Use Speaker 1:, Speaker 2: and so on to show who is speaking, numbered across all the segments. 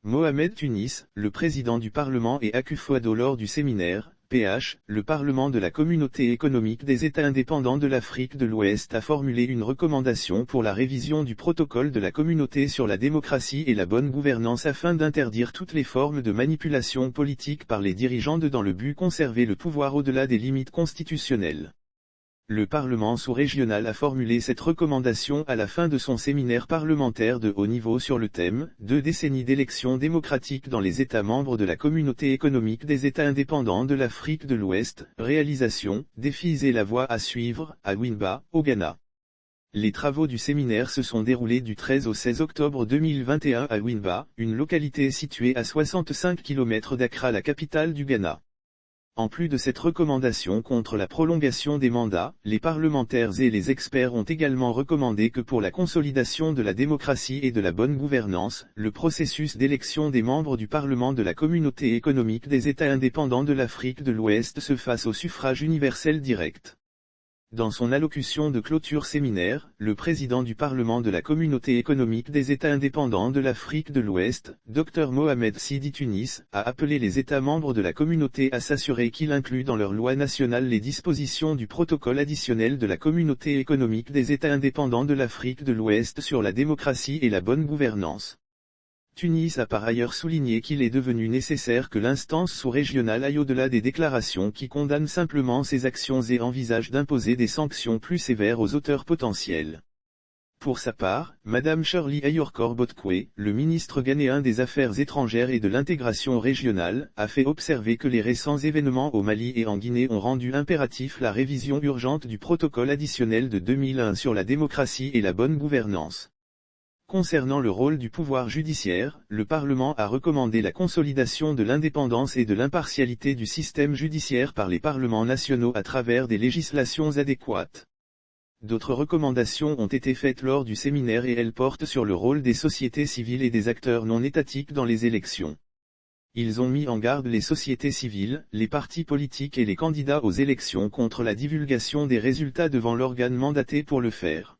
Speaker 1: Mohamed Tunis, le président du Parlement et Akufo-Addo lors du séminaire, PH, le Parlement de la Communauté économique des États indépendants de l'Afrique de l'Ouest a formulé une recommandation pour la révision du protocole de la communauté sur la démocratie et la bonne gouvernance afin d'interdire toutes les formes de manipulation politique par les dirigeants dans le but de conserver le pouvoir au-delà des limites constitutionnelles. Le Parlement sous-régional a formulé cette recommandation à la fin de son séminaire parlementaire de haut niveau sur le thème « 2 décennies d'élections démocratiques dans les États membres de la Communauté économique des États indépendants de l'Afrique de l'Ouest, réalisation, défis et la voie à suivre » à Wimba, au Ghana. Les travaux du séminaire se sont déroulés du 13 au 16 octobre 2021 à Wimba, une localité située à 65 km d'Accra, la capitale du Ghana. En plus de cette recommandation contre la prolongation des mandats, les parlementaires et les experts ont également recommandé que pour la consolidation de la démocratie et de la bonne gouvernance, le processus d'élection des membres du Parlement de la Communauté économique des États indépendants de l'Afrique de l'Ouest se fasse au suffrage universel direct. Dans son allocution de clôture séminaire, le président du Parlement de la Communauté économique des États indépendants de l'Afrique de l'Ouest, Dr Mohamed Sidi Tunis, a appelé les États membres de la communauté à s'assurer qu'ils incluent dans leur loi nationale les dispositions du protocole additionnel de la Communauté économique des États indépendants de l'Afrique de l'Ouest sur la démocratie et la bonne gouvernance. Tunis a par ailleurs souligné qu'il est devenu nécessaire que l'instance sous-régionale aille au-delà des déclarations qui condamnent simplement ces actions et envisage d'imposer des sanctions plus sévères aux auteurs potentiels. Pour sa part, Madame Shirley Ayorkor Botkwe, le ministre ghanéen des Affaires étrangères et de l'intégration régionale, a fait observer que les récents événements au Mali et en Guinée ont rendu impératif la révision urgente du protocole additionnel de 2001 sur la démocratie et la bonne gouvernance. Concernant le rôle du pouvoir judiciaire, le Parlement a recommandé la consolidation de l'indépendance et de l'impartialité du système judiciaire par les parlements nationaux à travers des législations adéquates. D'autres recommandations ont été faites lors du séminaire et elles portent sur le rôle des sociétés civiles et des acteurs non étatiques dans les élections. Ils ont mis en garde les sociétés civiles, les partis politiques et les candidats aux élections contre la divulgation des résultats devant l'organe mandaté pour le faire.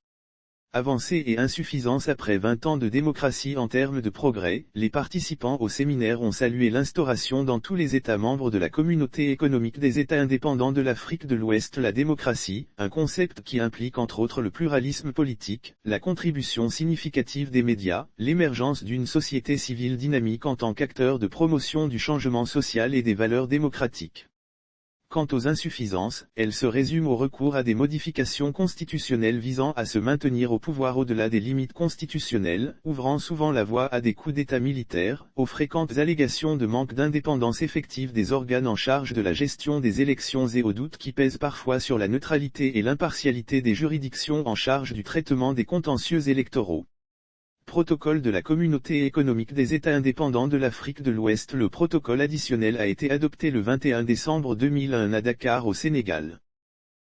Speaker 1: Avancées et insuffisances après 20 ans de démocratie en termes de progrès, les participants au séminaire ont salué l'instauration dans tous les États membres de la Communauté économique des États indépendants de l'Afrique de l'Ouest la démocratie, un concept qui implique entre autres le pluralisme politique, la contribution significative des médias, l'émergence d'une société civile dynamique en tant qu'acteur de promotion du changement social et des valeurs démocratiques. Quant aux insuffisances, elles se résument au recours à des modifications constitutionnelles visant à se maintenir au pouvoir au-delà des limites constitutionnelles, ouvrant souvent la voie à des coups d'État militaires, aux fréquentes allégations de manque d'indépendance effective des organes en charge de la gestion des élections et aux doutes qui pèsent parfois sur la neutralité et l'impartialité des juridictions en charge du traitement des contentieux électoraux. Protocole de la Communauté économique des États indépendants de l'Afrique de l'Ouest. Le protocole additionnel a été adopté le 21 décembre 2001 à Dakar au Sénégal.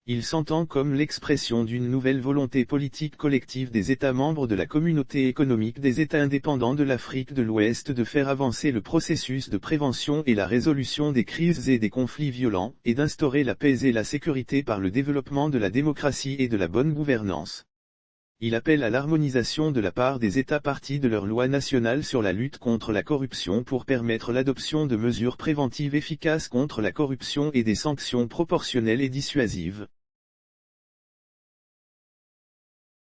Speaker 1: Il s'entend comme l'expression d'une nouvelle volonté politique collective des États membres de la Communauté économique des États indépendants de l'Afrique de l'Ouest de faire avancer le processus de prévention et la résolution des crises et des conflits violents, et d'instaurer la paix et la sécurité par le développement de la démocratie et de la bonne gouvernance. Il appelle à l'harmonisation de la part des États parties de leur loi nationale sur la lutte contre la corruption pour permettre l'adoption de mesures préventives efficaces contre la corruption et des sanctions proportionnelles et dissuasives.